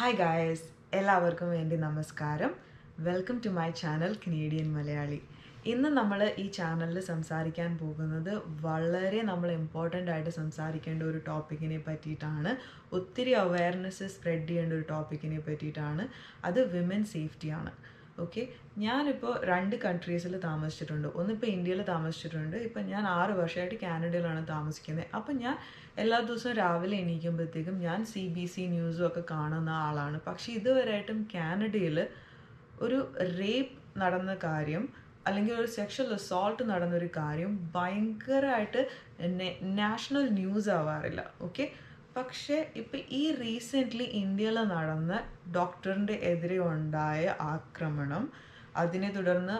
Hi guys, എല്ലാവർക്കും വേണ്ടി നമസ്കാരം. Welcome to my channel Canadian Malayali. ഇന്ന് നമ്മൾ ഈ ചാനലിൽ സംസാരിക്കാൻ പോകുന്നത് വളരെ ഇമ്പോർട്ടൻ്റ് ആയിട്ട് സംസാരിക്കേണ്ട ഒരു ടോപ്പിക്കിനെ പറ്റിയിട്ടാണ്. ഒത്തിരി അവയർനെസ് സ്പ്രെഡ് ചെയ്യേണ്ട ഒരു ടോപ്പിക്കിനെ പറ്റിയിട്ടാണ്. അത് വിമൻ സേഫ്റ്റിയാണ്. ഓക്കെ, ഞാനിപ്പോൾ 2 കൺട്രീസിൽ താമസിച്ചിട്ടുണ്ട്. ഒന്നിപ്പോൾ ഇന്ത്യയിൽ താമസിച്ചിട്ടുണ്ട്. ഇപ്പം ഞാൻ 6 വർഷമായിട്ട് കാനഡയിലാണ് താമസിക്കുന്നത്. അപ്പം ഞാൻ എല്ലാ ദിവസവും രാവിലെ എണീക്കുമ്പോഴത്തേക്കും ഞാൻ CBC ന്യൂസും ഒക്കെ കാണുന്ന ആളാണ്. പക്ഷേ ഇതുവരെയായിട്ടും കാനഡയിൽ ഒരു റേപ്പ് നടന്ന കാര്യം അല്ലെങ്കിൽ ഒരു സെക്ഷൽ അസോൾട്ട് നടന്നൊരു കാര്യം ഭയങ്കരമായിട്ട് നാഷണൽ ന്യൂസ് ആവാറില്ല. ഓക്കെ, പക്ഷേ ഇപ്പം ഈ റീസെൻ്റ്ലി ഇന്ത്യയിൽ നടന്ന ഡോക്ടറിൻ്റെ എതിരെ ഉണ്ടായ ആക്രമണം, അതിനെ തുടർന്ന്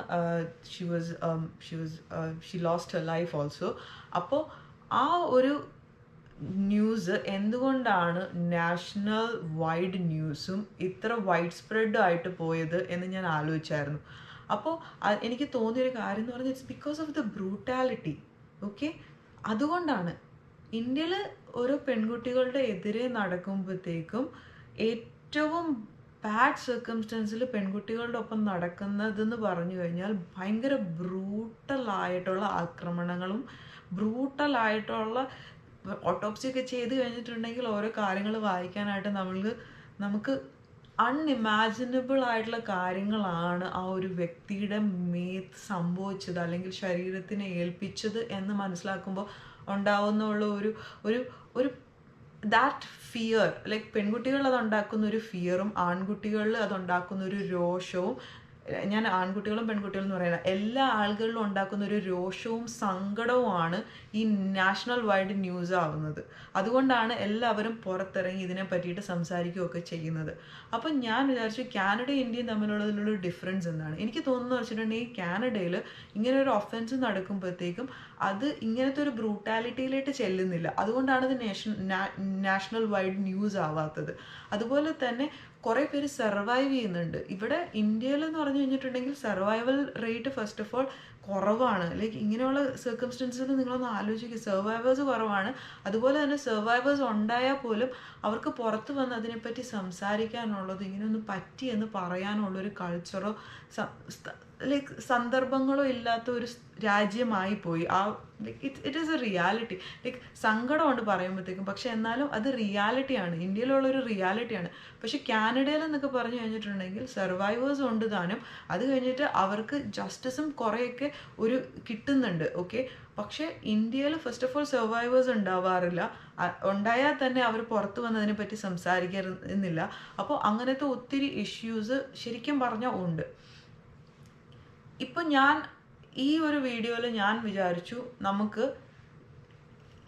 she lost her life also. അപ്പോൾ ആ ഒരു ന്യൂസ് എന്തുകൊണ്ടാണ് നാഷണൽ വൈഡ് ന്യൂസും ഇത്ര വൈഡ് സ്പ്രെഡും ആയിട്ട് പോയത് എന്ന് ഞാൻ ആലോചിച്ചായിരുന്നു. അപ്പോൾ എനിക്ക് തോന്നിയൊരു കാര്യം എന്ന് പറഞ്ഞാൽ it's because of the brutality. Okay, അതുകൊണ്ടാണ് ഇന്ത്യയിൽ ഓരോ പെൺകുട്ടികളുടെ എതിരെ നടക്കുമ്പോഴത്തേക്കും ഏറ്റവും ബാഡ് സർക്കംസ്റ്റൻസിൽ പെൺകുട്ടികളുടെ ഒപ്പം നടക്കുന്നതെന്ന് പറഞ്ഞു കഴിഞ്ഞാൽ ഭയങ്കര ബ്രൂട്ടലായിട്ടുള്ള ആക്രമണങ്ങളും ബ്രൂട്ടലായിട്ടുള്ള ഓട്ടോപ്സി ഒക്കെ ചെയ്ത് കഴിഞ്ഞിട്ടുണ്ടെങ്കിൽ ഓരോ കാര്യങ്ങൾ വായിക്കാനായിട്ട് നമുക്ക് അൺഇമാജിനബിൾ ആയിട്ടുള്ള കാര്യങ്ങളാണ് ആ ഒരു വ്യക്തിയുടെ മേത്ത് സംഭവിച്ചത് അല്ലെങ്കിൽ ശരീരത്തിനെ ഏൽപ്പിച്ചത് എന്ന് മനസ്സിലാക്കുമ്പോൾ ഉണ്ടാവുന്നുള്ള ഒരു ദാറ്റ് ഫിയർ, ലൈക്ക് പെൺകുട്ടികളിൽ അതുണ്ടാക്കുന്ന ഒരു ഫിയറും ആൺകുട്ടികളിൽ അതുണ്ടാക്കുന്ന ഒരു രോഷവും, ഞാൻ ആൺകുട്ടികളും പെൺകുട്ടികളും എന്ന് പറയുന്നത് എല്ലാ ആളുകളിലും ഉണ്ടാക്കുന്ന ഒരു രോഷവും സങ്കടവുമാണ് ഈ നാഷണൽ വൈഡ് ന്യൂസ് ആവുന്നത്. അതുകൊണ്ടാണ് എല്ലാവരും പുറത്തിറങ്ങി ഇതിനെ പറ്റിയിട്ട് സംസാരിക്കുകയൊക്കെ ചെയ്യുന്നത്. അപ്പം ഞാൻ വിചാരിച്ചു കാനഡയും ഇന്ത്യയും തമ്മിലുള്ളതിലുള്ള ഡിഫറൻസ് എന്താണ്. എനിക്ക് തോന്നുന്നു വെച്ചിട്ടുണ്ടെങ്കിൽ കാനഡയിൽ ഇങ്ങനെ ഒരു ഒഫൻസ് നടക്കുമ്പോഴത്തേക്കും അത് ഇങ്ങനത്തെ ഒരു ബ്രൂട്ടാലിറ്റിയിലേക്ക് ചെല്ലുന്നില്ല. അതുകൊണ്ടാണ് ഇത് നാഷണൽ വൈഡ് ന്യൂസ് ആവാത്തത്. അതുപോലെ തന്നെ കുറേ പേര് സർവൈവ് ചെയ്യുന്നുണ്ട്. ഇവിടെ ഇന്ത്യയിൽ എന്ന് പറഞ്ഞു കഴിഞ്ഞിട്ടുണ്ടെങ്കിൽ survival rate first of all കുറവാണ്. ലൈക്ക് ഇങ്ങനെയുള്ള സർക്കംസ്റ്റൻസിൽ നിങ്ങളൊന്ന് ആലോചിക്കുക, സർവൈവേഴ്സ് കുറവാണ്. അതുപോലെ തന്നെ സർവൈവേഴ്സ് ഉണ്ടായാൽ പോലും അവർക്ക് പുറത്ത് വന്ന് അതിനെപ്പറ്റി സംസാരിക്കാനുള്ളത് ഇങ്ങനെയൊന്നും പറ്റിയെന്ന് പറയാനുള്ളൊരു കൾച്ചറോ ലൈക്ക് സന്ദർഭങ്ങളോ ഇല്ലാത്ത ഒരു രാജ്യമായി പോയി. Like it is A reality. Like സങ്കടമുണ്ട് പറയുമ്പോഴത്തേക്കും, പക്ഷെ എന്നാലും അത് റിയാലിറ്റിയാണ്, ഇന്ത്യയിലുള്ളൊരു റിയാലിറ്റിയാണ്. പക്ഷെ കാനഡയിൽ എന്നൊക്കെ പറഞ്ഞു കഴിഞ്ഞിട്ടുണ്ടെങ്കിൽ സർവൈവേഴ്സ് ഉണ്ട് താനും. അത് കഴിഞ്ഞിട്ട് അവർക്ക് ജസ്റ്റിസും കുറേയൊക്കെ കിട്ടുന്നുണ്ട്. ഓക്കെ, പക്ഷേ ഇന്ത്യയിൽ ഫസ്റ്റ് ഓഫ് ഓൾ സർവൈവേഴ്സ് ഉണ്ടാവാറില്ല. ഉണ്ടായാൽ തന്നെ അവർ പുറത്ത് വന്നതിനെ പറ്റി സംസാരിക്കുന്നില്ല. അപ്പോൾ അങ്ങനത്തെ ഒത്തിരി ഇഷ്യൂസ് ശരിക്കും പറഞ്ഞാൽ ഉണ്ട്. ഇപ്പം ഞാൻ ഈ ഒരു വീഡിയോയിൽ ഞാൻ വിചാരിച്ചു നമുക്ക്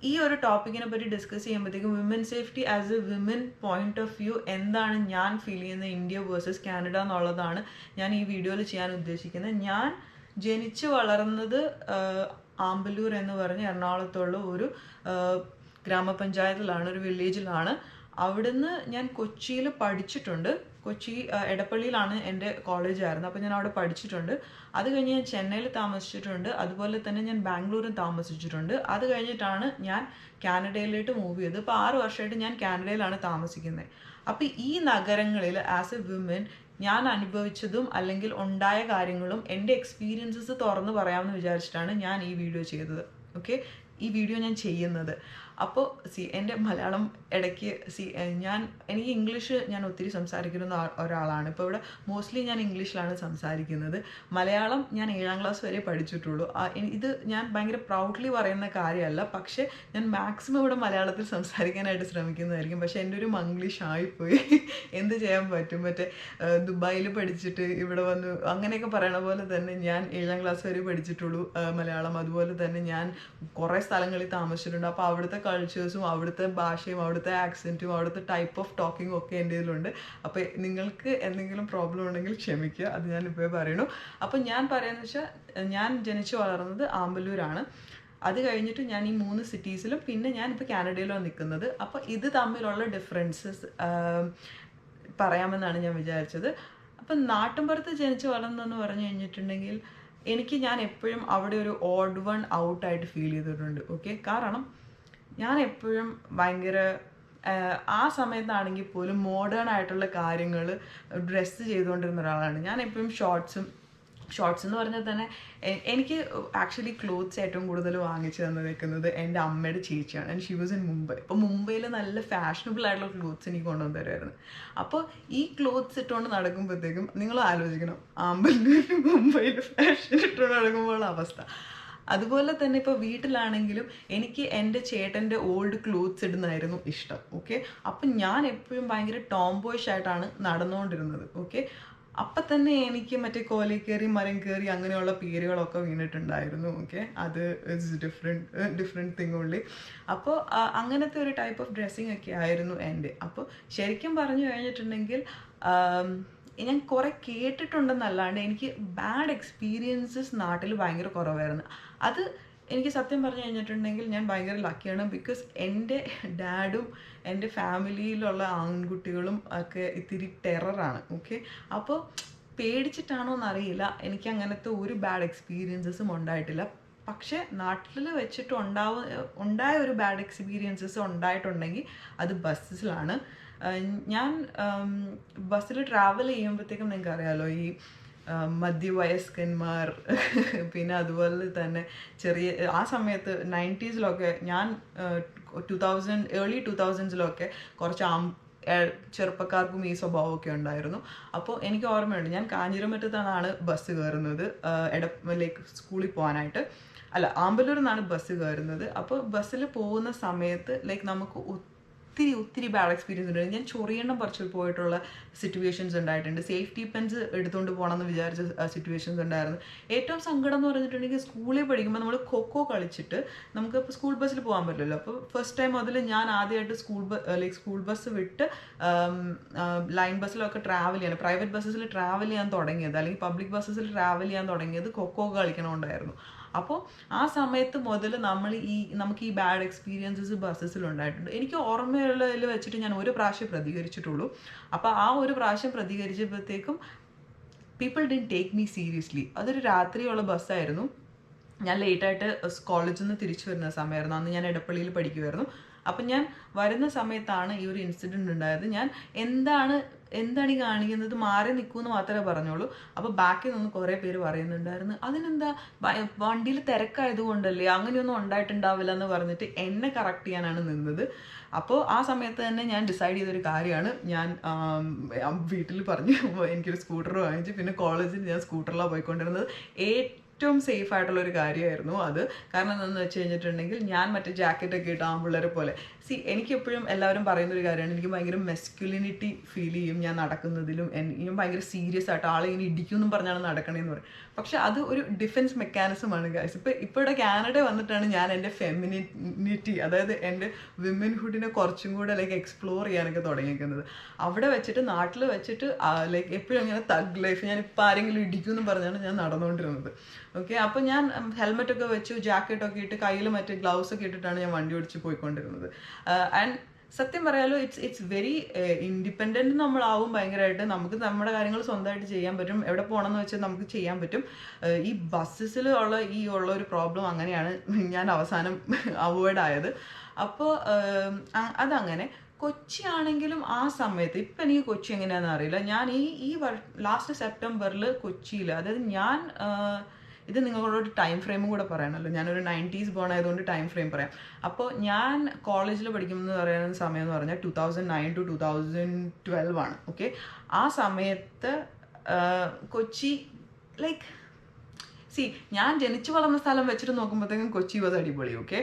ഈ ഒരു ടോപ്പിക്കിനെ പറ്റി ഡിസ്കസ് ചെയ്യുമ്പോഴത്തേക്കും women safety as A women point of view എന്താണ് ഞാൻ ഫീൽ ചെയ്യുന്നത് ഇന്ത്യ വേഴ്സസ് കാനഡ എന്നുള്ളതാണ് ഞാൻ ഈ വീഡിയോയിൽ ചെയ്യാൻ ഉദ്ദേശിക്കുന്നത്. ഞാൻ ജനിച്ചു വളർന്നത് ആമ്പല്ലൂർ എന്ന് പറഞ്ഞ് എറണാകുളത്തുള്ള ഒരു ഗ്രാമപഞ്ചായത്തിലാണ്, ഒരു വില്ലേജിലാണ്. അവിടുന്ന് ഞാൻ കൊച്ചിയിൽ പഠിച്ചിട്ടുണ്ട്. കൊച്ചി എടപ്പള്ളിയിലാണ് എൻ്റെ കോളേജായിരുന്നു. അപ്പോൾ ഞാൻ അവിടെ പഠിച്ചിട്ടുണ്ട്. അത് കഴിഞ്ഞ് ഞാൻ ചെന്നൈയിൽ താമസിച്ചിട്ടുണ്ട്. അതുപോലെ തന്നെ ഞാൻ ബാംഗ്ലൂരിൽ താമസിച്ചിട്ടുണ്ട്. അത് കഴിഞ്ഞിട്ടാണ് ഞാൻ കാനഡയിലേക്ക് മൂവ് ചെയ്തത്. ഇപ്പോൾ 6 വർഷമായിട്ട് ഞാൻ കാനഡയിലാണ് താമസിക്കുന്നത്. അപ്പോൾ ഈ നഗരങ്ങളിൽ ആസ് എ വിമൻ ഞാൻ അനുഭവിച്ചതും അല്ലെങ്കിൽ ഉണ്ടായ കാര്യങ്ങളും എൻ്റെ എക്സ്പീരിയൻസസ് തുറന്ന് പറയാമെന്ന് വിചാരിച്ചിട്ടാണ് ഞാൻ ഈ വീഡിയോ ചെയ്തത്. ഓക്കെ, ഈ വീഡിയോ ഞാൻ ചെയ്യുന്നത്. അപ്പോൾ എൻ്റെ മലയാളം ഇടയ്ക്ക് എനിക്ക് ഇംഗ്ലീഷ് ഞാൻ ഒത്തിരി സംസാരിക്കുന്ന ഒരാളാണ്. ഇപ്പോൾ ഇവിടെ മോസ്റ്റ്ലി ഞാൻ ഇംഗ്ലീഷിലാണ് സംസാരിക്കുന്നത്. മലയാളം ഞാൻ 7ാം ക്ലാസ് വരെ പഠിച്ചിട്ടുള്ളൂ. ഇത് ഞാൻ ഭയങ്കര പ്രൗഡ്ലി പറയുന്ന കാര്യമല്ല, പക്ഷേ ഞാൻ മാക്സിമം ഇവിടെ മലയാളത്തിൽ സംസാരിക്കാനായിട്ട് ശ്രമിക്കുന്നതായിരിക്കും. പക്ഷേ എൻ്റെ ഒരു മംഗ്ലീഷ് ആയിപ്പോയി. എന്ത് ചെയ്യാൻ പറ്റും, മറ്റേ ദുബായിൽ പഠിച്ചിട്ട് ഇവിടെ വന്നു അങ്ങനെയൊക്കെ പറയണ പോലെ തന്നെ ഞാൻ 7ാം ക്ലാസ് വരെ പഠിച്ചിട്ടുള്ളൂ മലയാളം. അതുപോലെ തന്നെ ഞാൻ കുറേ സ്ഥലങ്ങളിൽ താമസിച്ചിട്ടുണ്ട്. അപ്പോൾ അവിടുത്തെ കൾച്ചേഴ്സും അവിടുത്തെ ഭാഷയും അവിടുത്തെ ആക്സെൻറ്റും അവിടുത്തെ ടൈപ്പ് ഓഫ് ടോക്കിങ്ങും ഒക്കെ എൻ്റെ ഇതിലുണ്ട്. അപ്പോൾ നിങ്ങൾക്ക് എന്തെങ്കിലും പ്രോബ്ലം ഉണ്ടെങ്കിൽ ക്ഷമിക്കുക, അത് ഞാനിപ്പോൾ പറയണു. അപ്പം ഞാൻ പറയുന്നത് വെച്ചാൽ ഞാൻ ജനിച്ചു വളർന്നത് ആമ്പല്ലൂരാണ്. അത് കഴിഞ്ഞിട്ട് ഞാൻ ഈ 3 സിറ്റീസിലും പിന്നെ ഞാനിപ്പോൾ കാനഡയിലാണ് നിൽക്കുന്നത്. അപ്പോൾ ഇത് തമ്മിലുള്ള ഡിഫറൻസസ് പറയാമെന്നാണ് ഞാൻ വിചാരിച്ചത്. അപ്പം നാട്ടിൻപുറത്ത് ജനിച്ചു വളർന്നതെന്ന് പറഞ്ഞു കഴിഞ്ഞിട്ടുണ്ടെങ്കിൽ ഞാൻ എപ്പോഴും അവിടെ ഒരു ഓഡ് വൺ ഔട്ടായിട്ട് ഫീൽ ചെയ്തിട്ടുണ്ട്. ഓക്കെ, കാരണം ഞാൻ എപ്പോഴും ഭയങ്കര ആ സമയത്താണെങ്കിൽ പോലും മോഡേൺ ആയിട്ടുള്ള കാര്യങ്ങൾ ഡ്രസ്സ് ചെയ്തുകൊണ്ടിരുന്ന ഒരാളാണ് ഞാൻ. എപ്പോഴും ഷോർട്സ് എന്ന് പറഞ്ഞാൽ തന്നെ എനിക്ക് ആക്ച്വലി ക്ലോത്ത്സ് ഏറ്റവും കൂടുതൽ വാങ്ങിച്ചു തന്നേക്കുന്നത് എൻ്റെ അമ്മയുടെ ചേച്ചിയാണ്. And she was in Mumbai. അപ്പോൾ മുംബൈയിൽ നല്ല ഫാഷനബിൾ ആയിട്ടുള്ള ക്ലോത്ത്സ് എനിക്ക് കൊണ്ടുവന്ന് തരുമായിരുന്നു. അപ്പോൾ ഈ ക്ലോത്ത്സ് ഇട്ടുകൊണ്ട് നടക്കുമ്പോഴത്തേക്കും നിങ്ങൾ ആലോചിക്കണം, ആമ്പല്ലൂർ മുംബൈയിൽ ഫാഷൻ ഇട്ടുകൊണ്ട് നടക്കുമ്പോഴുള്ള അവസ്ഥ. അതുപോലെ തന്നെ ഇപ്പോൾ വീട്ടിലാണെങ്കിലും എനിക്ക് എൻ്റെ ചേട്ടൻ്റെ ഓൾഡ് ക്ലോത്ത്സ് ഇടുന്നതായിരുന്നു ഇഷ്ടം. ഓക്കെ, അപ്പം ഞാൻ എപ്പോഴും ഭയങ്കര ടോംബോയിഷ് ആയിട്ടാണ് നടന്നുകൊണ്ടിരുന്നത്. ഓക്കെ, അപ്പം തന്നെ എനിക്ക് മറ്റേ കോലി കയറി മരം കയറി അങ്ങനെയുള്ള പേരുകളൊക്കെ വീണിട്ടുണ്ടായിരുന്നു. ഓക്കെ, അത് ഇറ്റ്സ് ഡിഫറെൻറ്റ് തിങ് ഓൺലി. അപ്പോൾ അങ്ങനത്തെ ഒരു ടൈപ്പ് ഓഫ് ഡ്രസ്സിങ് ഒക്കെ ആയിരുന്നു എൻ്റെ. അപ്പോൾ ശരിക്കും പറഞ്ഞു കഴിഞ്ഞിട്ടുണ്ടെങ്കിൽ ഞാൻ കുറേ കേട്ടിട്ടുണ്ടെന്നല്ലാണ്ട് എനിക്ക് ബാഡ് എക്സ്പീരിയൻസസ് നാട്ടിൽ ഭയങ്കര കുറവായിരുന്നു. അത് എനിക്ക് സത്യം പറഞ്ഞു കഴിഞ്ഞിട്ടുണ്ടെങ്കിൽ ഞാൻ ഭയങ്കര ലക്കിയാണ്. ബിക്കോസ് എൻ്റെ ഡാഡും എൻ്റെ ഫാമിലിയിലുള്ള ആൺകുട്ടികളും ഒക്കെ ഇത്തിരി ടെററാണ്. ഓക്കെ, അപ്പോൾ പേടിച്ചിട്ടാണോ എന്നറിയില്ല, എനിക്ക് അങ്ങനത്തെ ഒരു ബാഡ് എക്സ്പീരിയൻസസും ഉണ്ടായിട്ടില്ല. പക്ഷേ നാട്ടിൽ വെച്ചിട്ട് ഉണ്ടായ ഒരു ബാഡ് എക്സ്പീരിയൻസസ് ഉണ്ടായിട്ടുണ്ടെങ്കിൽ അത് ബസ്സിലാണ്. ഞാൻ ബസ്സിൽ ട്രാവൽ ചെയ്യുമ്പോഴത്തേക്കും നിങ്ങൾക്ക് അറിയാമല്ലോ, ഈ മധ്യവയസ്കന്മാർ പിന്നെ അതുപോലെ തന്നെ ചെറിയ ആ സമയത്ത് 90s ഞാൻ ഏർലി 2000s കുറച്ച് ചെറുപ്പക്കാർക്കും ഈ സ്വഭാവമൊക്കെ ഉണ്ടായിരുന്നു. അപ്പോൾ എനിക്ക് ഓർമ്മയുണ്ട്, ഞാൻ കാഞ്ഞിരമറ്റത്താണ് ബസ് കയറുന്നത് സ്കൂളിൽ പോകാനായിട്ട്. അല്ല, ആമ്പല്ലൂരിൽ നിന്നാണ് ബസ് കയറുന്നത്. അപ്പോൾ ബസ്സിൽ പോകുന്ന സമയത്ത് നമുക്ക് ഒത്തിരി ബാഡ് എക്സ്പീരിയൻസ് ഉണ്ട്. ഞാൻ ചൊറിയണ്ണം പറിച്ചു പോയിട്ടുള്ള സിറ്റുവേഷൻസ് ഉണ്ടായിട്ടുണ്ട്. സേഫ്റ്റി പെൻസ് എടുത്തുകൊണ്ട് പോകണമെന്ന് വിചാരിച്ച സിറ്റുവേഷൻസ് ഉണ്ടായിരുന്നു. ഏറ്റവും സങ്കടം എന്ന് പറഞ്ഞിട്ടുണ്ടെങ്കിൽ സ്കൂളിൽ പഠിക്കുമ്പോൾ നമ്മൾ ഖോഖോ കളിച്ചിട്ട് നമുക്ക് ഇപ്പോൾ സ്കൂൾ ബസ്സിൽ പോകാൻ പറ്റില്ലല്ലോ. അപ്പോൾ ഫസ്റ്റ് ടൈം മുതൽ ഞാൻ ആദ്യമായിട്ട് സ്കൂൾ ബസ് വിട്ട് ലൈൻ ബസ്സിലൊക്കെ ട്രാവൽ ചെയ്യാൻ, പ്രൈവറ്റ് ബസ്സിൽ ട്രാവൽ ചെയ്യാൻ തുടങ്ങിയത്, അല്ലെങ്കിൽ പബ്ലിക് ബസ്സിൽ ട്രാവൽ ചെയ്യാൻ തുടങ്ങിയത് ഖോഖോ കളിക്കണമുണ്ടായിരുന്നു. അപ്പോൾ ആ സമയത്ത് മുതൽ നമുക്ക് ഈ ബാഡ് എക്സ്പീരിയൻസസ് ബസ്സസിൽ ഉണ്ടായിട്ടുണ്ട്. എനിക്ക് ഓർമ്മയുള്ളതിൽ വെച്ചിട്ട് ഞാൻ ഒരു പ്രാവശ്യം പ്രതികരിച്ചിട്ടുള്ളൂ. അപ്പോൾ ആ ഒരു പ്രാവശ്യം പ്രതികരിച്ചപ്പോഴത്തേക്കും people didn't take me seriously. അതൊരു രാത്രിയുള്ള ബസ്സായിരുന്നു. ഞാൻ ലേറ്റായിട്ട് കോളേജിൽ നിന്ന് തിരിച്ചു വരുന്ന സമയമായിരുന്നു. അന്ന് ഞാൻ എടപ്പള്ളിയിൽ പഠിക്കുമായിരുന്നു. അപ്പം ഞാൻ വരുന്ന സമയത്താണ് ഈ ഒരു ഇൻസിഡൻറ്റ് ഉണ്ടായത്. ഞാൻ എന്താണ് ഈ കാണിക്കുന്നത്, മാറി നിൽക്കുമെന്ന് മാത്രമേ പറഞ്ഞോളൂ. അപ്പോൾ ബാക്കിൽ നിന്ന് കുറേ പേര് പറയുന്നുണ്ടായിരുന്നു, അതിനെന്താ വണ്ടിയിൽ തിരക്കായതുകൊണ്ടല്ലേ, അങ്ങനെയൊന്നും ഉണ്ടായിട്ടുണ്ടാവില്ല എന്ന് പറഞ്ഞിട്ട് എന്നെ കറക്റ്റ് ചെയ്യാനാണ് നിന്നത്. അപ്പോൾ ആ സമയത്ത് തന്നെ ഞാൻ ഡിസൈഡ് ചെയ്തൊരു കാര്യമാണ്, ഞാൻ വീട്ടിൽ പറഞ്ഞു എനിക്കൊരു സ്കൂട്ടർ വാങ്ങിച്ചു. പിന്നെ കോളേജിൽ ഞാൻ സ്കൂട്ടറിലാണ് പോയിക്കൊണ്ടിരുന്നത്. ഏറ്റവും സേഫ് ആയിട്ടുള്ള ഒരു കാര്യമായിരുന്നു അത്. കാരണം എന്താണെന്ന് വെച്ച് കഴിഞ്ഞിട്ടുണ്ടെങ്കിൽ ഞാൻ മറ്റേ ജാക്കറ്റൊക്കെ ഇട്ട് ആൺപിള്ളേരെ പോലെ എനിക്കെപ്പോഴും എല്ലാവരും പറയുന്നൊരു കാര്യമാണ്, എനിക്ക് ഭയങ്കര മെസ്ക്യുലിനിറ്റി ഫീൽ ചെയ്യും ഞാൻ നടക്കുന്നതിലും. ഞാൻ ഭയങ്കര സീരിയസ് ആയിട്ട് ആളെ ഇങ്ങനെ ഇടിക്കുമെന്നും പറഞ്ഞാണ് നടക്കണേന്ന് പറയും. പക്ഷെ അത് ഒരു ഡിഫെൻസ് മെക്കാനിസമാണ് ഗൈസ്. ഇപ്പോൾ ഇവിടെ കാനഡ വന്നിട്ടാണ് ഞാൻ എൻ്റെ ഫെമിനിറ്റി, അതായത് എൻ്റെ വിമൻഹുഡിനെ കുറച്ചും കൂടെ എക്സ്പ്ലോർ ചെയ്യാനൊക്കെ തുടങ്ങിയിരിക്കുന്നത്. അവിടെ വെച്ചിട്ട് നാട്ടിൽ വെച്ചിട്ട് എപ്പോഴും അങ്ങനെ തഗ് ലൈഫ്, ഞാൻ ഇപ്പോൾ ആരെങ്കിലും ഇടിക്കുമെന്നും പറഞ്ഞാണ് ഞാൻ നടന്നുകൊണ്ടിരുന്നത്. ഓക്കെ, അപ്പോൾ ഞാൻ ഹെൽമെറ്റൊക്കെ വെച്ചു, ജാക്കറ്റൊക്കെ ഇട്ട്, കയ്യിൽ മറ്റേ ഗ്ലൗസ് ഒക്കെ ഇട്ടിട്ടാണ് ഞാൻ വണ്ടി ഓടിച്ച് പോയിക്കൊണ്ടിരുന്നത്. ആൻഡ് സത്യം പറയാലോ, ഇറ്റ്സ് വെരി ഇൻഡിപെൻഡൻറ്റ് നമ്മളാവും ഭയങ്കരമായിട്ട്. നമുക്ക് നമ്മുടെ കാര്യങ്ങൾ സ്വന്തമായിട്ട് ചെയ്യാൻ പറ്റും. എവിടെ പോകണമെന്ന് വെച്ചാൽ നമുക്ക് ചെയ്യാൻ പറ്റും. ഈ ബസ്സസിൽ ഉള്ള ഒരു പ്രോബ്ലം അങ്ങനെയാണ് ഞാൻ അവസാനം അവോയ്ഡ് ആയത്. അപ്പോൾ അതങ്ങനെ. കൊച്ചി ആണെങ്കിലും ആ സമയത്ത്, ഇപ്പം എനിക്ക് കൊച്ചി എങ്ങനെയാണെന്ന് അറിയില്ല. ഞാൻ ഈ ലാസ്റ്റ് സെപ്റ്റംബറിൽ കൊച്ചിയിൽ, അതായത് ഞാൻ ഇത് നിങ്ങളോട് ടൈം ഫ്രെയിമും കൂടെ പറയണമല്ലോ, ഞാനൊരു 90s ബോൺ ആയതുകൊണ്ട് ടൈം ഫ്രെയിം പറയാം. അപ്പോൾ ഞാൻ കോളേജിൽ പഠിക്കുമെന്ന് പറയുന്ന സമയം എന്ന് പറഞ്ഞാൽ 2009 to 2012 ആണ്. ഓക്കെ, ആ സമയത്ത് കൊച്ചി ഞാൻ ജനിച്ചു വളർന്ന സ്ഥലം വെച്ചിട്ട് നോക്കുമ്പോഴത്തേക്കും കൊച്ചി വാസ് അടിപൊളി. ഓക്കെ,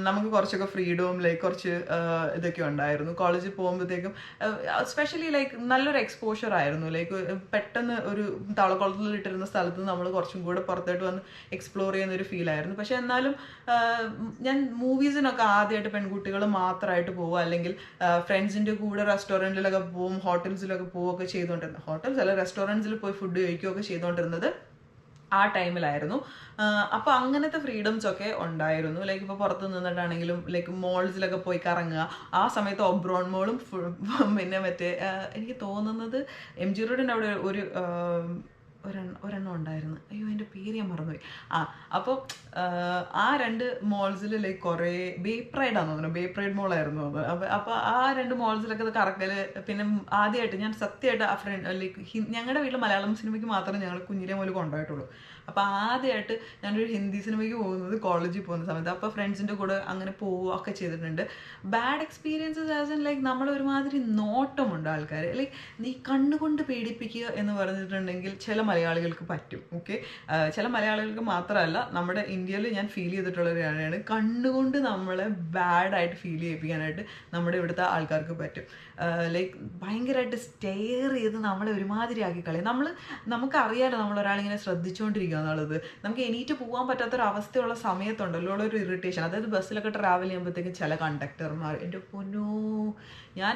നമുക്ക് കുറച്ചൊക്കെ ഫ്രീഡവും കുറച്ച് ഇതൊക്കെ ഉണ്ടായിരുന്നു. കോളേജിൽ പോകുമ്പോഴത്തേക്കും സ്പെഷ്യലി നല്ലൊരു എക്സ്പോഷർ ആയിരുന്നു. പെട്ടെന്ന് ഒരു തളക്കുളത്തിലിട്ടിരുന്ന സ്ഥലത്ത് നമ്മൾ കുറച്ചും കൂടെ പുറത്തോട്ട് വന്ന് എക്സ്പ്ലോർ ചെയ്യുന്നൊരു ഫീലായിരുന്നു. പക്ഷെ എന്നാലും ഞാൻ മൂവീസിനൊക്കെ ആദ്യമായിട്ട് പെൺകുട്ടികൾ മാത്രമായിട്ട് പോവുക, അല്ലെങ്കിൽ ഫ്രണ്ട്സിൻ്റെ കൂടെ റെസ്റ്റോറൻറ്റിലൊക്കെ പോവും, ഹോട്ടൽസിലൊക്കെ പോവുകയൊക്കെ ചെയ്തുകൊണ്ടിരുന്നത്, ഹോട്ടൽസ് അല്ല റെസ്റ്റോറൻറ്റ്സിൽ പോയി ഫുഡ് കഴിക്കുകയൊക്കെ ചെയ്തുകൊണ്ടിരുന്നത് ആ ടൈമിലായിരുന്നു. അപ്പോൾ അങ്ങനത്തെ ഫ്രീഡംസ് ഒക്കെ ഉണ്ടായിരുന്നു. ഇപ്പോൾ പുറത്ത് നിന്നിട്ടാണെങ്കിലും മോൾസിലൊക്കെ പോയി കറങ്ങുക. ആ സമയത്ത് ഒബ്രോൺ മോളും പിന്നെ മറ്റേ എനിക്ക് തോന്നുന്നത് MG റോഡിൻ്റെ അവിടെ ഒരു ഒരെണ്ണം ഉണ്ടായിരുന്നു, അയ്യോ എൻ്റെ പേര് ഞാൻ മറന്നുപോയി. അപ്പോൾ ആ 2 മോൾസിൽ ലൈക്ക് കുറേ ബേപ്രൈഡാന്ന് തോന്നുന്നു, ബേപ്രൈഡ് മോളായിരുന്നു തോന്നുന്നു. അപ്പോൾ ആ 2 മോൾസിലൊക്കെ ഇത് കറക്കൽ. പിന്നെ ആദ്യമായിട്ട് ഞാൻ സത്യമായിട്ട് ആ ഫ്രണ്ട് ലൈക്ക് ഞങ്ങളുടെ വീട്ടിൽ മലയാളം സിനിമയ്ക്ക് മാത്രമേ ഞങ്ങൾ കുഞ്ഞിലെ മുതൽ കൊണ്ടുപോയിട്ടുള്ളൂ. അപ്പോൾ ആദ്യമായിട്ട് ഞാനൊരു ഹിന്ദി സിനിമയ്ക്ക് പോകുന്നത് കോളേജിൽ പോകുന്ന സമയത്ത്. അപ്പോൾ ഫ്രണ്ട്സിൻ്റെ കൂടെ അങ്ങനെ പോവുകയൊക്കെ ചെയ്തിട്ടുണ്ട്. Bad experiences as in like നമ്മളൊരുമാതിരി നോട്ടമുണ്ട് ആൾക്കാർ, ലൈക്ക് നീ കണ്ണുകൊണ്ട് പേടിപ്പിക്കുക എന്ന് പറഞ്ഞിട്ടുണ്ടെങ്കിൽ ചില മലയാളികൾക്ക് പറ്റും. ഓക്കെ, ചില മലയാളികൾക്ക് മാത്രമല്ല, നമ്മുടെ ഇന്ത്യയിൽ ഞാൻ ഫീൽ ചെയ്തിട്ടുള്ളൊരു കാര്യമാണ്, കണ്ണുകൊണ്ട് നമ്മളെ ബാഡായിട്ട് ഫീൽ ചെയ്യിപ്പിക്കാനായിട്ട് നമ്മുടെ ഇവിടുത്തെ ആൾക്കാർക്ക് പറ്റും. ലൈക്ക് ഭയങ്കരമായിട്ട് സ്റ്റെയർ ചെയ്ത് നമ്മളെ ഒരുമാതിരി ആക്കി കളയും. നമുക്കറിയാലോ നമ്മളൊരാളിങ്ങനെ ശ്രദ്ധിച്ചുകൊണ്ടിരിക്കുക എന്നുള്ളത്. നമുക്ക് എണീറ്റ് പോകാൻ പറ്റാത്തൊരവസ്ഥയുള്ള സമയത്തുണ്ടല്ലോ ഒരു ഇറിറ്റേഷൻ. അതായത് ബസ്സിലൊക്കെ ട്രാവൽ ചെയ്യുമ്പോഴത്തേക്കും ചില കണ്ടക്ടർമാർ, എൻ്റെ പൊന്നോ, ഞാൻ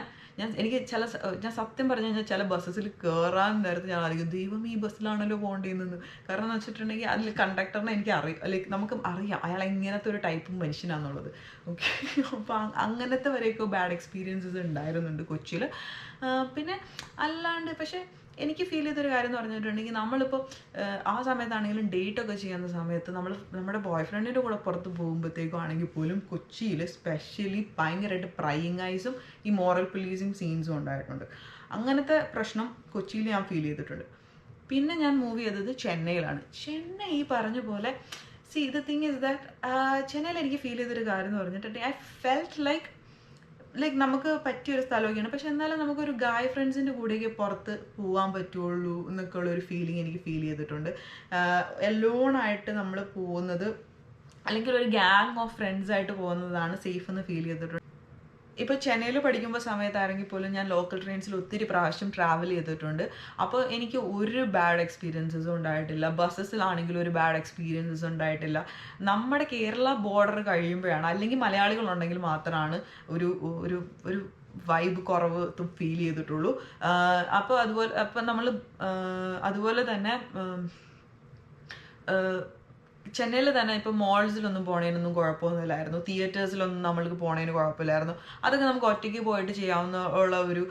സത്യം പറഞ്ഞു കഴിഞ്ഞാൽ ചില ബസ്സസിൽ കയറാൻ നേരത്തെ ഞാൻ അറിയും, ദൈവം ഈ ബസ്സിലാണല്ലോ പോകേണ്ടിയിരുന്നത്. കാരണം എന്ന് വെച്ചിട്ടുണ്ടെങ്കിൽ അതിൽ കണ്ടക്ടറിനെ എനിക്ക് അറിയാം, ലൈക്ക് നമുക്ക് അറിയാം അയാൾ എങ്ങനത്തെ ഒരു ടൈപ്പ് മനുഷ്യനാണെന്നുള്ളത്. ഓക്കെ, അപ്പോൾ അങ്ങനത്തെ വരെയൊക്കെ ബാഡ് എക്സ്പീരിയൻസസ് ഉണ്ടായിരുന്നുണ്ട് കൊച്ചിയിൽ. പിന്നെ അല്ലാണ്ട് പക്ഷേ എനിക്ക് ഫീൽ ചെയ്തൊരു കാര്യം എന്ന് പറഞ്ഞിട്ടുണ്ടെങ്കിൽ, നമ്മളിപ്പോൾ ആ സമയത്താണെങ്കിലും ഡേറ്റൊക്കെ ചെയ്യുന്ന സമയത്ത് നമ്മുടെ ബോയ് ഫ്രണ്ടിൻ്റെ കൂടെ പുറത്ത് പോകുമ്പോഴത്തേക്കും ആണെങ്കിൽ പോലും കൊച്ചിയിൽ സ്പെഷ്യലി ഭയങ്കരമായിട്ട് പ്രൈയിങ് ഐസും ഈ മോറൽ പോലീസിങ് സീൻസും ഉണ്ടായിട്ടുണ്ട്. അങ്ങനത്തെ പ്രശ്നം കൊച്ചിയിൽ ഞാൻ ഫീൽ ചെയ്തിട്ടുണ്ട്. പിന്നെ ഞാൻ മൂവ് ചെയ്തത് ചെന്നൈയിലാണ്. ചെന്നൈ ഈ പറഞ്ഞ പോലെ ദ തിങ് ഇസ് ദാറ്റ് ചെന്നൈയിൽ എനിക്ക് ഫീൽ ചെയ്തൊരു കാര്യം എന്ന് പറഞ്ഞിട്ടുണ്ടെങ്കിൽ, ഐ ഫെൽറ്റ് ലൈക്ക് നമുക്ക് പറ്റിയൊരു സ്ഥലമൊക്കെയാണ്, പക്ഷെ എന്നാലും നമുക്കൊരു ഗായ് ഫ്രണ്ട്സിൻ്റെ കൂടെയൊക്കെ പുറത്ത് പോകാൻ പറ്റുള്ളൂ എന്നൊക്കെ ഉള്ളൊരു ഫീലിംഗ് എനിക്ക് ഫീൽ ചെയ്തിട്ടുണ്ട്. എലോണായിട്ട് നമ്മൾ പോകുന്നത്, അല്ലെങ്കിൽ ഒരു ഗ്യാങ് ഓഫ് ഫ്രണ്ട്സായിട്ട് പോകുന്നതാണ് സേഫ് എന്ന് ഫീൽ ചെയ്തിട്ടുണ്ട്. ഇപ്പോൾ ചെന്നൈയിൽ പഠിക്കുമ്പോൾ സമയത്താണെങ്കിൽ പോലും ഞാൻ ലോക്കൽ ട്രെയിൻസിൽ ഒത്തിരി പ്രാവശ്യം ട്രാവൽ ചെയ്തിട്ടുണ്ട്. അപ്പോൾ എനിക്ക് ഒരു ബാഡ് എക്സ്പീരിയൻസസും ഉണ്ടായിട്ടില്ല. ബസ്സസിലാണെങ്കിലും ഒരു ബാഡ് എക്സ്പീരിയൻസസ് ഉണ്ടായിട്ടില്ല. നമ്മുടെ കേരള ബോർഡർ കഴിയുമ്പോഴാണ്, അല്ലെങ്കിൽ മലയാളികളുണ്ടെങ്കിൽ മാത്രമാണ് ഒരു ഒരു ഒരു വൈബ് കുറവ് ഫീൽ ചെയ്തിട്ടുള്ളൂ. അപ്പോൾ അതുപോലെ തന്നെ ചെന്നൈയിൽ തന്നെ ഇപ്പോൾ മോൾസിലൊന്നും പോണതിനൊന്നും കുഴപ്പമൊന്നുമില്ലായിരുന്നു, തിയേറ്റേഴ്സിലൊന്നും നമ്മൾക്ക് പോണതിന് കുഴപ്പമില്ലായിരുന്നു. അതൊക്കെ നമുക്ക് ഒറ്റയ്ക്ക് പോയിട്ട് ചെയ്യാവുന്ന ഒരു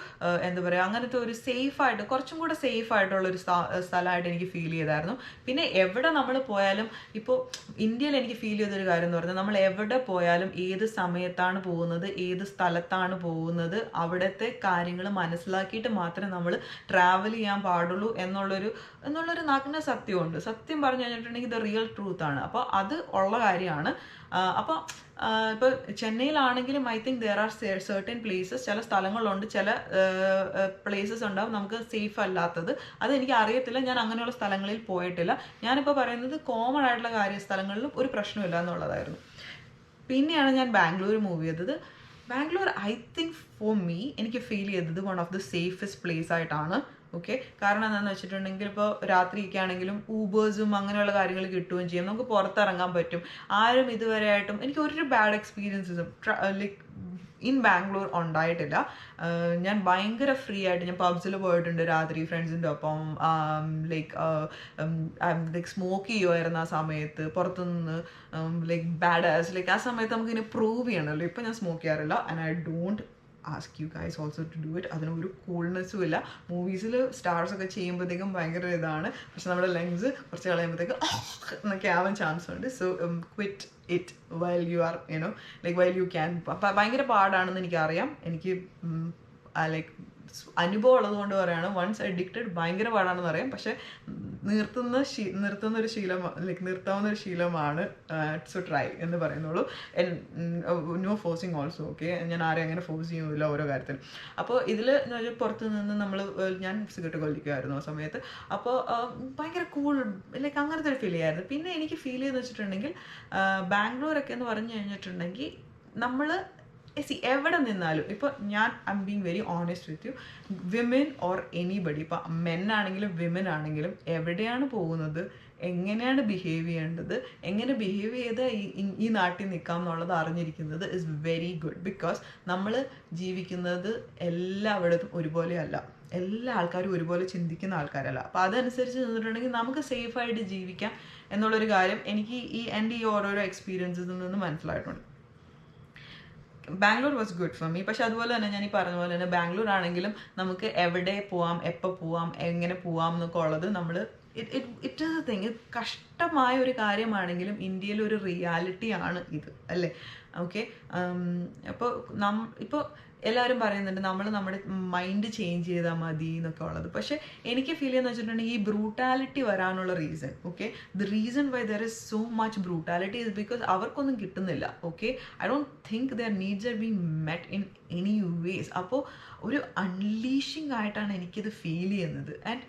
എന്താ പറയുക, അങ്ങനത്തെ ഒരു സേഫായിട്ട്, കുറച്ചും കൂടെ സേഫായിട്ടുള്ളൊരു സ്ഥലമായിട്ട് എനിക്ക് ഫീൽ ചെയ്തായിരുന്നു. പിന്നെ എവിടെ നമ്മൾ പോയാലും, ഇപ്പോൾ ഇന്ത്യയിൽ എനിക്ക് ഫീൽ ചെയ്തൊരു കാര്യം എന്ന് പറഞ്ഞാൽ, നമ്മൾ എവിടെ പോയാലും ഏത് സമയത്താണ് പോകുന്നത്, ഏത് സ്ഥലത്താണ് പോകുന്നത്, അവിടുത്തെ കാര്യങ്ങൾ മനസ്സിലാക്കിയിട്ട് മാത്രമേ നമ്മൾ ട്രാവൽ ചെയ്യാൻ പാടുള്ളൂ എന്നുള്ളൊരു നഗ്ന സത്യമുണ്ട്. സത്യം പറഞ്ഞു കഴിഞ്ഞിട്ടുണ്ടെങ്കിൽ ഇത് റിയൽ ട്രൂത്ത് ആണ്. അപ്പോൾ അത് ഉള്ള കാര്യമാണ്. അപ്പോൾ ഇപ്പോൾ ചെന്നൈയിലാണെങ്കിലും I think there are certain places, ചില സ്ഥലങ്ങളുണ്ട്, ചില പ്ലേസസ് ഉണ്ടാവും നമുക്ക് സേഫ് അല്ലാത്തത്. അതെനിക്ക് അറിയത്തില്ല, ഞാൻ അങ്ങനെയുള്ള സ്ഥലങ്ങളിൽ പോയിട്ടില്ല. ഞാനിപ്പോൾ പറയുന്നത് കോമൺ ആയിട്ടുള്ള സ്ഥലങ്ങളിലും ഒരു പ്രശ്നമില്ല എന്നുള്ളതായിരുന്നു. പിന്നെയാണ് ഞാൻ ബാംഗ്ലൂർ മൂവ് ചെയ്തത്. Bangalore I think for me എനിക്ക് ഫീൽ ചെയ്തത് one of the safest place ആയിട്ടാണ്. ഓക്കെ, കാരണം എന്താണെന്ന് വെച്ചിട്ടുണ്ടെങ്കിൽ, ഇപ്പോൾ രാത്രിയൊക്കെ ആണെങ്കിലും ഊബേഴ്സും അങ്ങനെയുള്ള കാര്യങ്ങൾ കിട്ടുകയും ചെയ്യും, നമുക്ക് പുറത്തിറങ്ങാൻ പറ്റും. ആരും ഇതുവരെയായിട്ടും എനിക്ക് ഒരു ബാഡ് എക്സ്പീരിയൻസസും ലൈക്ക് ഇൻ ബാംഗ്ലൂർ ഉണ്ടായിട്ടില്ല. ഞാൻ ഭയങ്കര ഫ്രീ ആയിട്ട് ഞാൻ പബ്സിൽ പോയിട്ടുണ്ട് രാത്രി ഫ്രണ്ട്സിൻ്റെ ഒപ്പം. ലൈക്ക് സ്മോക്ക് ചെയ്യുമായിരുന്നു ആ സമയത്ത് പുറത്തുനിന്ന്. ലൈക്ക് ബാഡ് ആസ് ലൈക്ക് ആ സമയത്ത് നമുക്ക് ഇങ്ങനെ പ്രൂവ് ചെയ്യണമല്ലോ. ഇപ്പം ഞാൻ സ്മോക്ക് ചെയ്യാറില്ല, and I don't ask you guys also to do it. അതിനൊരു കൂൾനെസ്സും ഇല്ല. മൂവീസിൽ സ്റ്റാർസൊക്കെ ചെയ്യുമ്പോഴത്തേക്കും ഭയങ്കര ഇതാണ്, പക്ഷെ നമ്മുടെ ലങ്സ് കുറച്ച് കളയുമ്പോഴത്തേക്കും എന്നൊക്കെ ആവാൻ ചാൻസ് ഉണ്ട്. So quit it while you are like while you can. ഭയങ്കര പാടാണെന്ന് എനിക്കറിയാം. എനിക്ക് ലൈക്ക് അനുഭവം ഉള്ളതുകൊണ്ട് പറയുകയാണ്, വൺസ് അഡിക്റ്റഡ് ഭയങ്കര പാടാണെന്ന് അറിയാം. പക്ഷെ നിർത്താവുന്ന ഒരു ശീലമാണ്. സോ ട്രൈ എന്ന് പറയുന്നുള്ളൂ. No forcing also. ഓക്കെ, ഞാൻ ആരെയും അങ്ങനെ ഫോഴ്സ് ചെയ്യുന്നില്ല ഓരോ കാര്യത്തിലും. അപ്പോൾ ഇതിൽ പുറത്ത് നിന്ന് ഞാൻ സിഗരറ്റ് കൊല്ലിക്കുമായിരുന്നു ആ സമയത്ത്. അപ്പോൾ ഭയങ്കര കൂൾ ലൈക്ക് അങ്ങനത്തെ ഒരു ഫീൽ ചെയ്യായിരുന്നു. പിന്നെ എനിക്ക് ഫീൽ ചെയ്തെന്ന് വെച്ചിട്ടുണ്ടെങ്കിൽ, ബാംഗ്ലൂരൊക്കെ എന്ന് പറഞ്ഞു കഴിഞ്ഞിട്ടുണ്ടെങ്കിൽ നമ്മൾ എവിടെ നിന്നാലും, ഇപ്പോൾ I M being very honest with you, women or anybody, ഇപ്പോൾ മെൻ ആണെങ്കിലും വിമൻ ആണെങ്കിലും എവിടെയാണ് പോകുന്നത്, എങ്ങനെയാണ് ബിഹേവ് ചെയ്യേണ്ടത്, എങ്ങനെ ബിഹേവ് ചെയ്ത് ഈ നാട്ടിൽ നിൽക്കാം എന്നുള്ളത് അറിഞ്ഞിരിക്കുന്നത് ഇസ് വെരി ഗുഡ്. ബിക്കോസ് നമ്മൾ ജീവിക്കുന്നത് എല്ലായിടത്തും ഒരുപോലെയല്ല, എല്ലാ ആൾക്കാരും ഒരുപോലെ ചിന്തിക്കുന്ന ആൾക്കാരല്ല. അപ്പോൾ അതനുസരിച്ച് നിന്നിട്ടുണ്ടെങ്കിൽ നമുക്ക് സേഫായിട്ട് ജീവിക്കാം എന്നുള്ളൊരു കാര്യം എനിക്ക് എൻ്റെ ഈ ഓരോരോ എക്സ്പീരിയൻസിൽ നിന്ന് മനസ്സിലായിട്ടുണ്ട്. Bangalore was good for me. പക്ഷെ അതുപോലെ തന്നെ ഞാൻ ഈ പറഞ്ഞ പോലെ തന്നെ ബാംഗ്ലൂർ ആണെങ്കിലും നമുക്ക് എവിടെ പോവാം, എപ്പോൾ പോവാം, എങ്ങനെ പോവാം എന്നൊക്കെ ഉള്ളത് നമ്മൾ ഇറ്റ് ഈസ് എ തിങ്. ഇത് കഷ്ടമായ ഒരു കാര്യമാണെങ്കിലും ഇന്ത്യയിലെ ഒരു റിയാലിറ്റി ആണ് ഇത്, അല്ലേ? ഓക്കെ. അപ്പോൾ ഇപ്പോൾ എല്ലാവരും പറയുന്നുണ്ട് നമ്മുടെ മൈൻഡ് ചേഞ്ച് ചെയ്താൽ മതി എന്നൊക്കെ ഉള്ളത്. പക്ഷേ എനിക്ക് ഫീൽ ചെയ്യുന്ന വെച്ചിട്ടുണ്ടെങ്കിൽ ഈ ബ്രൂട്ടാലിറ്റി വരാനുള്ള reason, okay, the reason why there is so much brutality is because അവർക്കൊന്നും കിട്ടുന്നില്ല. Okay, I don't think their needs are being met in any ways. അപ്പോൾ ഒരു അൺലീഷിങ് ആയിട്ടാണ് എനിക്കിത് ഫീൽ ചെയ്യുന്നത്. And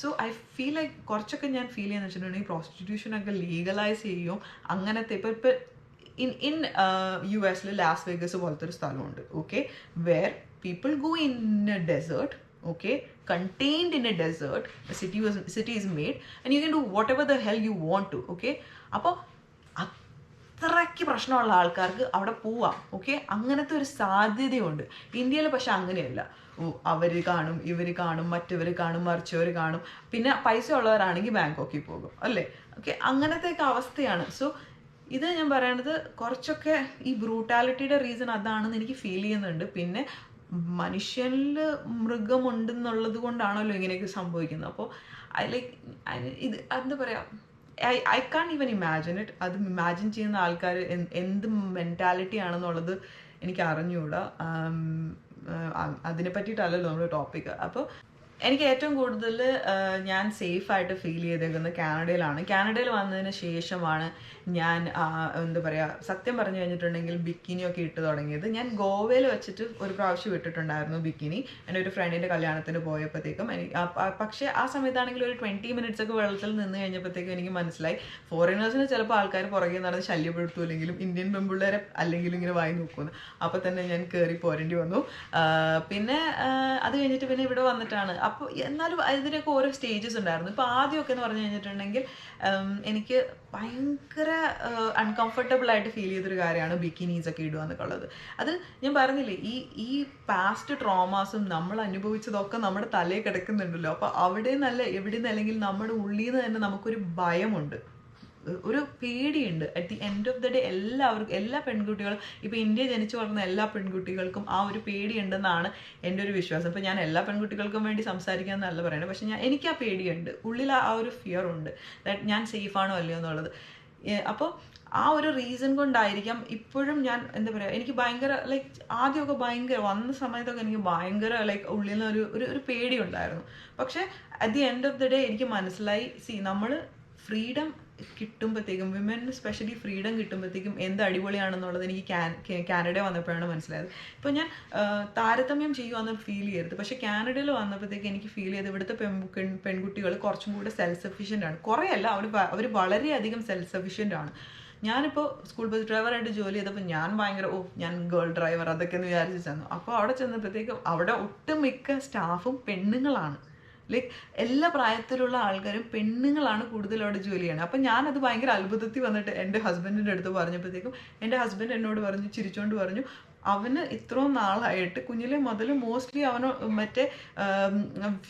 so I feel like കുറച്ചൊക്കെ ഞാൻ feel ചെയ്യുന്നത് വെച്ചിട്ടുണ്ടെങ്കിൽ പ്രോസ്റ്റിറ്റ്യൂഷനൊക്കെ ലീഗലൈസ് ചെയ്യും അങ്ങനത്തെ. ഇപ്പോൾ in US ലാസ് വേഗസ് പോലത്തെ ഒരു സ്ഥലമുണ്ട്, okay, where people go in a desert, okay, contained in a desert, a city is made and you can do whatever the hell you want to, okay. അപ്പോൾ അത്രയ്ക്ക് പ്രശ്നമുള്ള ആൾക്കാർക്ക് അവിടെ പോവാം, okay. അങ്ങനത്തെ ഒരു സാധ്യതയുണ്ട്. ഇന്ത്യയിൽ പക്ഷെ അങ്ങനെയല്ല. അവർ കാണും, ഇവർ കാണും, മറ്റവർ കാണും, മറിച്ചവർ കാണും, പിന്നെ പൈസ ഉള്ളവരാണെങ്കിൽ ബാങ്കോക്കിൽ പോകും, അല്ലേ? ഓക്കെ, അങ്ങനത്തെയൊക്കെ അവസ്ഥയാണ്. സോ ഇത് ഞാൻ പറയണത് കുറച്ചൊക്കെ ഈ ബ്രൂട്ടാലിറ്റിയുടെ റീസൺ അതാണെന്ന് എനിക്ക് ഫീൽ ചെയ്യുന്നുണ്ട്. പിന്നെ മനുഷ്യനിൽ മൃഗമുണ്ടെന്നുള്ളത് കൊണ്ടാണല്ലോ ഇങ്ങനെയൊക്കെ സംഭവിക്കുന്നത്. അപ്പോൾ ഇത് എന്താ പറയുക, I can't even imagine it. അത് ഇമാജിൻ ചെയ്യുന്ന ആൾക്കാർ എന്ത് മെൻറ്റാലിറ്റി ആണെന്നുള്ളത് എനിക്ക് അറിഞ്ഞുകൂടാ. അതിനെ പറ്റിയിട്ടല്ലല്ലോ നമ്മുടെ ടോപ്പിക്. അപ്പോൾ എനിക്ക് ഏറ്റവും കൂടുതൽ ഞാൻ സേഫായിട്ട് ഫീൽ ചെയ്തേക്കുന്നത് കാനഡയിലാണ്. കാനഡയിൽ വന്നതിന് ശേഷമാണ് ഞാൻ എന്താ പറയുക, സത്യം പറഞ്ഞു കഴിഞ്ഞിട്ടുണ്ടെങ്കിൽ ബിക്കിനിയൊക്കെ ഇട്ട് തുടങ്ങിയത്. ഞാൻ ഗോവയിൽ വെച്ചിട്ട് ഒരു പ്രാവശ്യം ഇട്ടിട്ടുണ്ടായിരുന്നു ബിക്കിനി, എൻ്റെ ഒരു ഫ്രണ്ടിൻ്റെ കല്യാണത്തിന് പോയപ്പോഴത്തേക്കും. പക്ഷേ ആ സമയത്താണെങ്കിൽ ഒരു 20 minutes ഒക്കെ വെള്ളത്തിൽ നിന്ന് കഴിഞ്ഞപ്പോഴത്തേക്കും എനിക്ക് മനസ്സിലായി ഫോറിനേഴ്സിന് ചിലപ്പോൾ ആൾക്കാർ പുറകെ നടന്ന് ശല്യപ്പെടുത്തുമല്ലെങ്കിലും ഇന്ത്യൻ പെൺപിള്ളേരെ അല്ലെങ്കിലും ഇങ്ങനെ വായി നോക്കുമെന്ന്. അപ്പോൾ തന്നെ ഞാൻ കയറി പോരേണ്ടി വന്നു. പിന്നെ അത് കഴിഞ്ഞിട്ട് പിന്നെ ഇവിടെ വന്നിട്ടാണ്. അപ്പോൾ എന്നാലും ഇതിനൊക്കെ ഓരോ സ്റ്റേജസ് ഉണ്ടായിരുന്നു. ഇപ്പോൾ ആദ്യമൊക്കെ എന്ന് പറഞ്ഞു കഴിഞ്ഞിട്ടുണ്ടെങ്കിൽ എനിക്ക് ഭയങ്കര അൺകംഫർട്ടബിൾ ആയിട്ട് ഫീൽ ചെയ്തൊരു കാര്യമാണ് ബിക്കിനീസ് ഒക്കെ ഇടുക എന്നൊക്കെ ഉള്ളത്. അത് ഞാൻ പറഞ്ഞില്ലേ, ഈ പാസ്റ്റ് ട്രോമാസും നമ്മൾ അനുഭവിച്ചതൊക്കെ നമ്മുടെ തലയിൽ കിടക്കുന്നുണ്ടല്ലോ. അപ്പോൾ അവിടെ നിന്നല്ല എവിടെ നിന്ന്, അല്ലെങ്കിൽ നമ്മുടെ ഉള്ളിൽ നിന്ന് തന്നെ നമുക്കൊരു ഭയമുണ്ട്, ഒരു പേടിയുണ്ട്. At the end of the day എല്ലാ പെൺകുട്ടികളും, ഇപ്പോൾ ഇന്ത്യ ജനിച്ചു വളർന്ന എല്ലാ പെൺകുട്ടികൾക്കും ആ ഒരു പേടിയുണ്ടെന്നാണ് എൻ്റെ ഒരു വിശ്വാസം. ഇപ്പോൾ ഞാൻ എല്ലാ പെൺകുട്ടികൾക്കും വേണ്ടി സംസാരിക്കാമെന്നല്ല പറയുന്നത്, പക്ഷേ എനിക്ക് ആ പേടിയുണ്ട്, ഉള്ളിൽ ആ ഒരു ഫിയർ ഉണ്ട്, ദാറ്റ് ഞാൻ സേഫാണോ അല്ലയോ എന്നുള്ളത്. അപ്പോൾ ആ ഒരു റീസൺ കൊണ്ടായിരിക്കാം ഇപ്പോഴും ഞാൻ എന്താ പറയുക, എനിക്ക് ഭയങ്കര ലൈക്ക് ആദ്യമൊക്കെ ഭയങ്കര വന്ന സമയത്തൊക്കെ എനിക്ക് ഭയങ്കര ലൈക്ക് ഉള്ളിൽ നിന്ന് ഒരു പേടി ഉണ്ടായിരുന്നു. പക്ഷേ at the end of the day എനിക്ക് മനസ്സിലായി, നമ്മൾ ഫ്രീഡം കിട്ടുമ്പോഴത്തേക്കും, വിമന് സ്പെഷ്യലി ഫ്രീഡം കിട്ടുമ്പോഴത്തേക്കും എന്ത് അടിപൊളിയാണെന്നുള്ളത് എനിക്ക് കാനഡ വന്നപ്പോഴാണ് മനസ്സിലായത്. ഇപ്പോൾ ഞാൻ താരതമ്യം ചെയ്യുവാന്ന് ഫീൽ ചെയ്യരുത്, പക്ഷേ കാനഡയിൽ വന്നപ്പോഴത്തേക്ക് എനിക്ക് ഫീൽ ചെയ്ത് ഇവിടുത്തെ പെൺകുട്ടികൾ കുറച്ചും കൂടെ സെൽഫ് സഫീഷ്യൻ്റ് ആണ്. കുറേയല്ല, അവർ വളരെയധികം സെൽഫ് സഫീഷ്യൻ്റ് ആണ്. ഞാനിപ്പോൾ സ്കൂൾ ബസ് ഡ്രൈവറായിട്ട് ജോലി ചെയ്തപ്പോൾ ഞാൻ ഭയങ്കര ഞാൻ ഗേൾ ഡ്രൈവർ അതൊക്കെ എന്ന് വിചാരിച്ച് ചെന്നു. അപ്പോൾ അവിടെ ചെന്നപ്പോഴത്തേക്കും അവിടെ ഒട്ടുമിക്ക സ്റ്റാഫും പെണ്ണുങ്ങളാണ്. ലൈക്ക് എല്ലാ പ്രായത്തിലുള്ള ആൾക്കാരും പെണ്ണുങ്ങളാണ് കൂടുതൽ അവിടെ ജോലി ചെയ്യണത്. അപ്പം ഞാനത് ഭയങ്കര അത്ഭുതത്തിൽ വന്നിട്ട് എൻ്റെ ഹസ്ബൻഡിൻ്റെ അടുത്ത് പറഞ്ഞപ്പോഴത്തേക്കും എൻ്റെ ഹസ്ബൻഡ് എന്നോട് പറഞ്ഞു, ചിരിച്ചുകൊണ്ട് പറഞ്ഞു, അവന് ഇത്രയും നാളായിട്ട് കുഞ്ഞിലെ മുതൽ മോസ്റ്റ്ലി അവന് മറ്റേ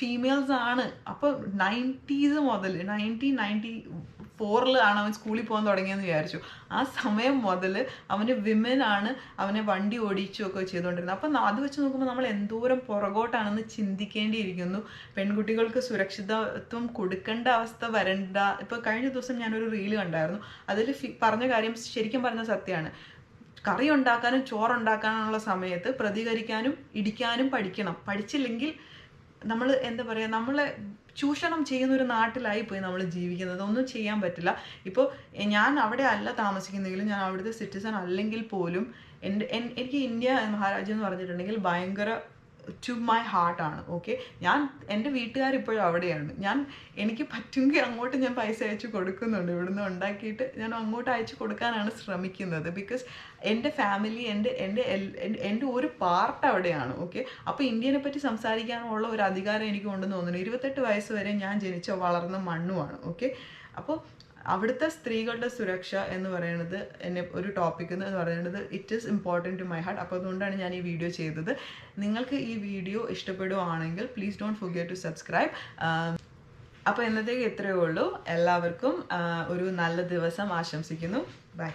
ഫീമെയിൽസ് ആണ്. അപ്പോൾ 90s മുതൽ 1994 അവൻ സ്കൂളിൽ പോകാൻ തുടങ്ങിയെന്ന് വിചാരിച്ചു. ആ സമയം മുതൽ അവന് വിമനാണ് അവനെ വണ്ടി ഓടിച്ചുമൊക്കെ ചെയ്തുകൊണ്ടിരുന്നത്. അപ്പം അത് വെച്ച് നോക്കുമ്പോൾ നമ്മൾ എന്തോരം പുറകോട്ടാണെന്ന് ചിന്തിക്കേണ്ടിയിരിക്കുന്നു. പെൺകുട്ടികൾക്ക് സുരക്ഷിതത്വം കൊടുക്കേണ്ട അവസ്ഥ വരണ്ട. ഇപ്പോൾ കഴിഞ്ഞ ദിവസം ഞാനൊരു റീല് കണ്ടായിരുന്നു, അതിൽ പറഞ്ഞ കാര്യം ശരിക്കും പറഞ്ഞ സത്യമാണ്. കറി ഉണ്ടാക്കാനും ചോറുണ്ടാക്കാനുള്ള സമയത്ത് പ്രതികരിക്കാനും ഇടിക്കാനും പഠിക്കണം. പഠിച്ചില്ലെങ്കിൽ നമ്മൾ എന്താ പറയുക, നമ്മളെ ചൂഷണം ചെയ്യുന്ന ഒരു നാട്ടിലായി പോയി നമ്മൾ ജീവിക്കുന്നത്. ഒന്നും ചെയ്യാൻ പറ്റില്ല. ഇപ്പോൾ ഞാൻ അവിടെ അല്ല താമസിക്കുന്നെങ്കിലും, ഞാൻ അവിടുത്തെ സിറ്റിസൺ അല്ലെങ്കിൽ പോലും എനിക്ക് ഇന്ത്യ മഹാരാജ്യം എന്ന് പറഞ്ഞിട്ടുണ്ടെങ്കിൽ ഭയങ്കര ടു മൈ ഹാർട്ടാണ്. ഓക്കെ, എൻ്റെ വീട്ടുകാരിപ്പോഴും അവിടെയാണ്. എനിക്ക് പറ്റുമെങ്കിൽ അങ്ങോട്ട് ഞാൻ പൈസ അയച്ചു കൊടുക്കുന്നുണ്ട്. ഇവിടുന്ന് ഉണ്ടാക്കിയിട്ട് ഞാൻ അങ്ങോട്ട് അയച്ചു കൊടുക്കാനാണ് ശ്രമിക്കുന്നത്. ബിക്കോസ് എൻ്റെ ഫാമിലി എൻ്റെ ഒരു പാർട്ട് അവിടെയാണ്. ഓക്കെ, അപ്പോൾ ഇന്ത്യനെ പറ്റി സംസാരിക്കാനുള്ള ഒരു അധികാരം എനിക്ക് ഉണ്ടെന്ന് തോന്നുന്നു. 28 വയസ്സ് വരെ ഞാൻ ജനിച്ച വളർന്ന മണ്ണുമാണ്. ഓക്കെ, അപ്പോൾ അവിടുത്തെ സ്ത്രീകളുടെ സുരക്ഷ എന്ന് പറയുന്നത് എന്നെ ഒരു ടോപ്പിക് എന്ന് പറയുന്നത് it is important to my heart. അപ്പോൾ അതുകൊണ്ടാണ് ഞാൻ ഈ വീഡിയോ ചെയ്തത്. നിങ്ങൾക്ക് ഈ വീഡിയോ ഇഷ്ടപ്പെടുവാണെങ്കിൽ please don't forget to subscribe. അപ്പോൾ ഇന്നത്തേക്ക് ഇത്രയേ ഉള്ളൂ. എല്ലാവർക്കും ഒരു നല്ല ദിവസം ആശംസിക്കുന്നു. ബൈ.